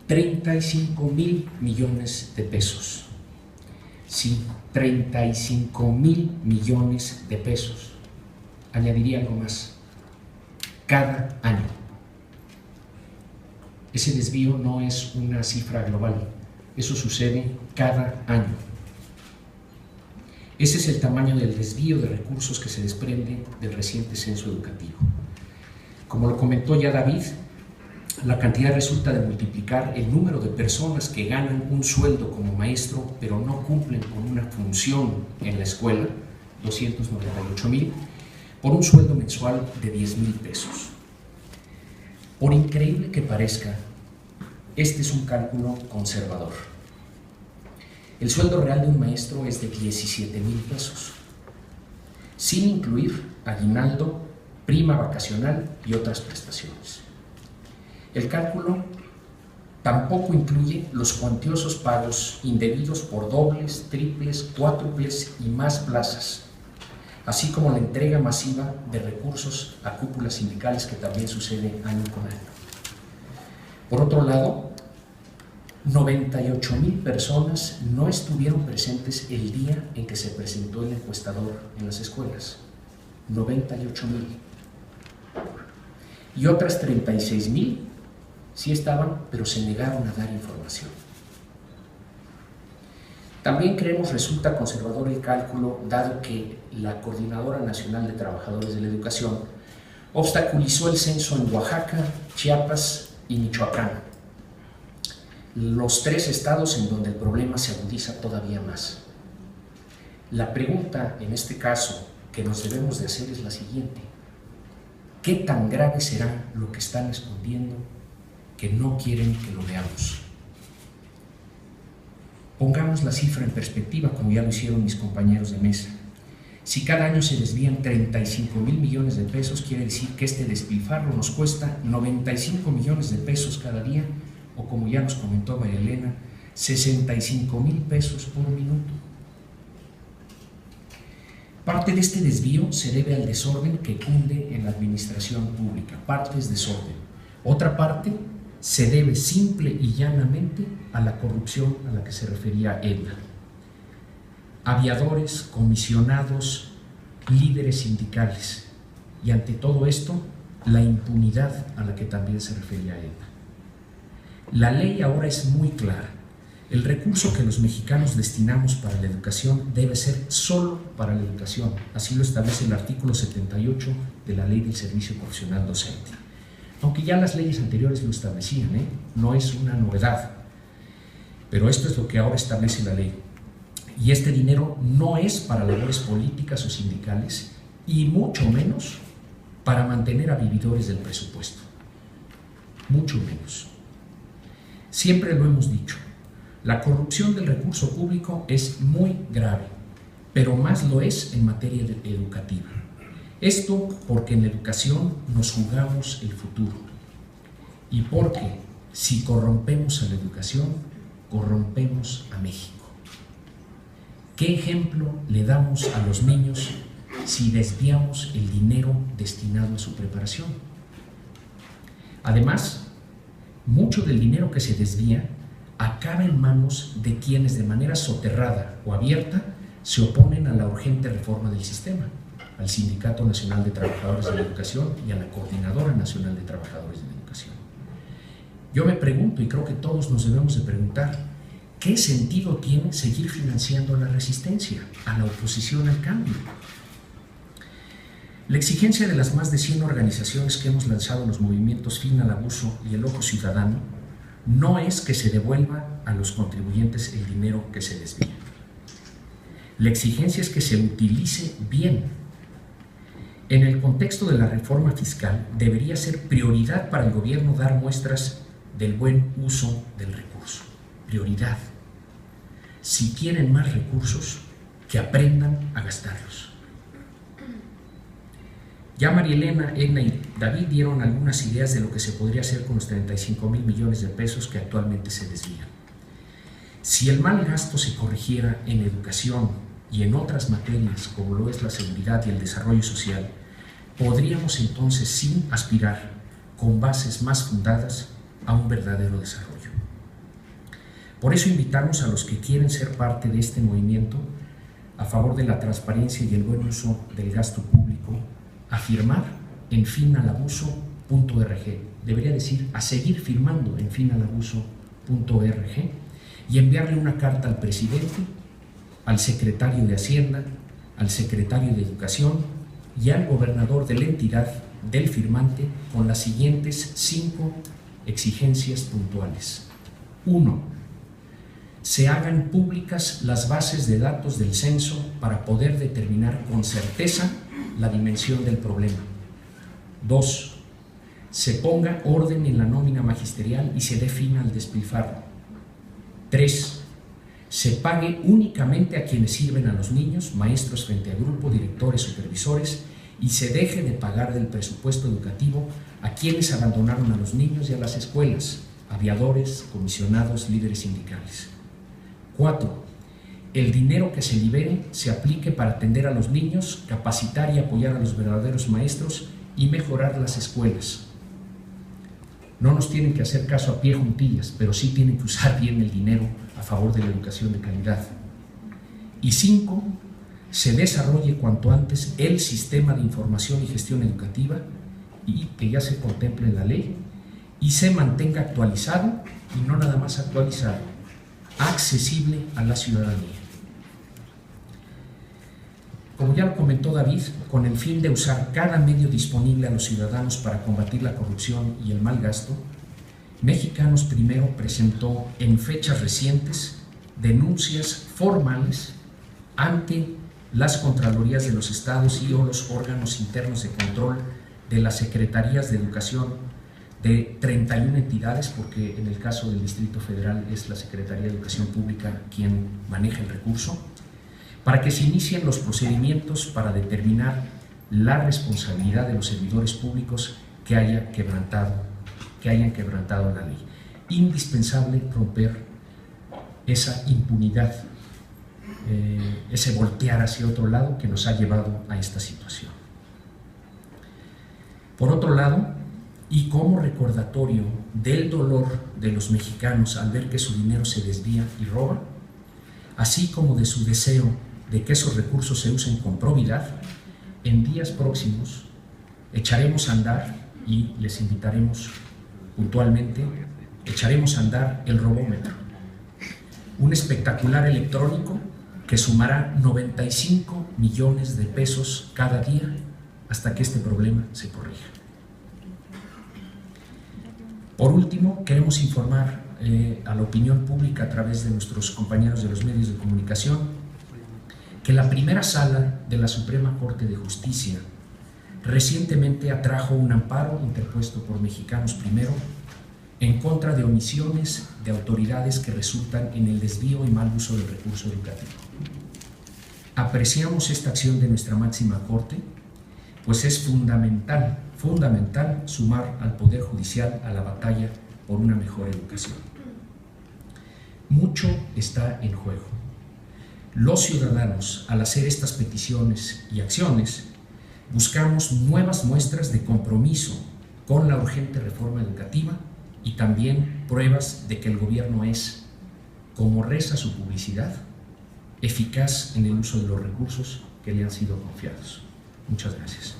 35,000 millones de pesos. Sí, 35,000 millones de pesos. Añadiría algo más. Cada año. Ese desvío no es una cifra global. Eso sucede cada año. Ese es el tamaño del desvío de recursos que se desprende del reciente censo educativo. Como lo comentó ya David, la cantidad resulta de multiplicar el número de personas que ganan un sueldo como maestro, pero no cumplen con una función en la escuela, 298,000, por un sueldo mensual de 10,000 pesos. Por increíble que parezca, este es un cálculo conservador. El sueldo real de un maestro es de 17,000 pesos, sin incluir aguinaldo, prima vacacional y otras prestaciones. El cálculo tampoco incluye los cuantiosos pagos indebidos por dobles, triples, cuádruples y más plazas, así como la entrega masiva de recursos a cúpulas sindicales que también sucede año con año. Por otro lado, 98,000 personas no estuvieron presentes el día en que se presentó el encuestador en las escuelas. 98,000. Y otras 36,000 sí estaban, pero se negaron a dar información. También creemos resulta conservador el cálculo, dado que la Coordinadora Nacional de Trabajadores de la Educación obstaculizó el censo en Oaxaca, Chiapas y Michoacán, los 3 estados en donde el problema se agudiza todavía más. La pregunta en este caso que nos debemos de hacer es la siguiente: ¿qué tan grave será lo que están escondiendo que no quieren que lo veamos? Pongamos la cifra en perspectiva, como ya lo hicieron mis compañeros de mesa. Si cada año se desvían 35,000 millones de pesos, quiere decir que este despilfarro nos cuesta 95 millones de pesos cada día, o como ya nos comentó María Elena, 65,000 pesos por minuto. Parte de este desvío se debe al desorden que cunde en la administración pública. Parte es desorden. Otra parte se debe simple y llanamente a la corrupción a la que se refería Edna. Aviadores, comisionados, líderes sindicales, y ante todo esto, la impunidad a la que también se refería Edna. La ley ahora es muy clara. El recurso que los mexicanos destinamos para la educación debe ser solo para la educación. Así lo establece el artículo 78 de la Ley del Servicio Profesional Docente. Aunque ya las leyes anteriores lo establecían, no es una novedad. Pero esto es lo que ahora establece la ley. Y este dinero no es para labores políticas o sindicales, y mucho menos para mantener a vividores del presupuesto. Mucho menos. Siempre lo hemos dicho. La corrupción del recurso público es muy grave, pero más lo es en materia educativa. Esto porque en la educación nos jugamos el futuro, y porque si corrompemos a la educación, corrompemos a México. ¿Qué ejemplo le damos a los niños si desviamos el dinero destinado a su preparación? Además, mucho del dinero que se desvía acaba en manos de quienes de manera soterrada o abierta se oponen a la urgente reforma del sistema, al Sindicato Nacional de Trabajadores de la Educación y a la Coordinadora Nacional de Trabajadores de la Educación. Yo me pregunto, y creo que todos nos debemos de preguntar, ¿qué sentido tiene seguir financiando a la resistencia, a la oposición al cambio? La exigencia de las más de 100 organizaciones que hemos lanzado los movimientos Fin al Abuso y El Ojo Ciudadano no es que se devuelva a los contribuyentes el dinero que se desvía. La exigencia es que se utilice bien. En el contexto de la reforma fiscal, debería ser prioridad para el gobierno dar muestras del buen uso del recurso. Prioridad. Si quieren más recursos, que aprendan a gastarlos. Ya María Elena, Edna y David dieron algunas ideas de lo que se podría hacer con los 35,000 millones de pesos que actualmente se desvían. Si el mal gasto se corrigiera en educación y en otras materias como lo es la seguridad y el desarrollo social, podríamos entonces sí aspirar con bases más fundadas a un verdadero desarrollo. Por eso invitamos a los que quieren ser parte de este movimiento a favor de la transparencia y el buen uso del gasto público a firmar en finalabuso.org. Debería decir a seguir firmando en finalabuso.org y enviarle una carta al presidente, al secretario de Hacienda, al secretario de Educación y al gobernador de la entidad del firmante con las siguientes 5 exigencias puntuales. 1. Se hagan públicas las bases de datos del censo para poder determinar con certeza la dimensión del problema. 2. Se ponga orden en la nómina magisterial y se dé fin al despilfarro. 3. Se pague únicamente a quienes sirven a los niños, maestros frente a grupo, directores, supervisores, y se deje de pagar del presupuesto educativo a quienes abandonaron a los niños y a las escuelas, aviadores, comisionados, líderes sindicales. 4. El dinero que se libere se aplique para atender a los niños, capacitar y apoyar a los verdaderos maestros y mejorar las escuelas. No nos tienen que hacer caso a pie juntillas, pero sí tienen que usar bien el dinero a favor de la educación de calidad. Y 5. Se desarrolle cuanto antes el sistema de información y gestión educativa y que ya se contemple en la ley y se mantenga actualizado y no nada más actualizado, accesible a la ciudadanía. Como ya lo comentó David, con el fin de usar cada medio disponible a los ciudadanos para combatir la corrupción y el mal gasto, Mexicanos Primero presentó en fechas recientes denuncias formales ante las Contralorías de los Estados y o los órganos internos de control de las Secretarías de Educación de 31 entidades, porque en el caso del Distrito Federal es la Secretaría de Educación Pública quien maneja el recurso, para que se inicien los procedimientos para determinar la responsabilidad de los servidores públicos que hayan quebrantado la ley. Indispensable romper esa impunidad, ese voltear hacia otro lado que nos ha llevado a esta situación. Por otro lado, y como recordatorio del dolor de los mexicanos al ver que su dinero se desvía y roba, así como de su deseo de que esos recursos se usen con probidad, en días próximos echaremos a andar, y les invitaremos puntualmente, echaremos a andar el robómetro, un espectacular electrónico que sumará 95 millones de pesos cada día hasta que este problema se corrija. Por último, queremos informar a la opinión pública a través de nuestros compañeros de los medios de comunicación que la primera sala de la Suprema Corte de Justicia recientemente atrajo un amparo interpuesto por Mexicanos Primero en contra de omisiones de autoridades que resultan en el desvío y mal uso del recurso educativo. Apreciamos esta acción de nuestra máxima Corte, pues es fundamental sumar al Poder Judicial a la batalla por una mejor educación. Mucho está en juego. Los ciudadanos, al hacer estas peticiones y acciones, buscamos nuevas muestras de compromiso con la urgente reforma educativa y también pruebas de que el gobierno es, como reza su publicidad, eficaz en el uso de los recursos que le han sido confiados. Muchas gracias.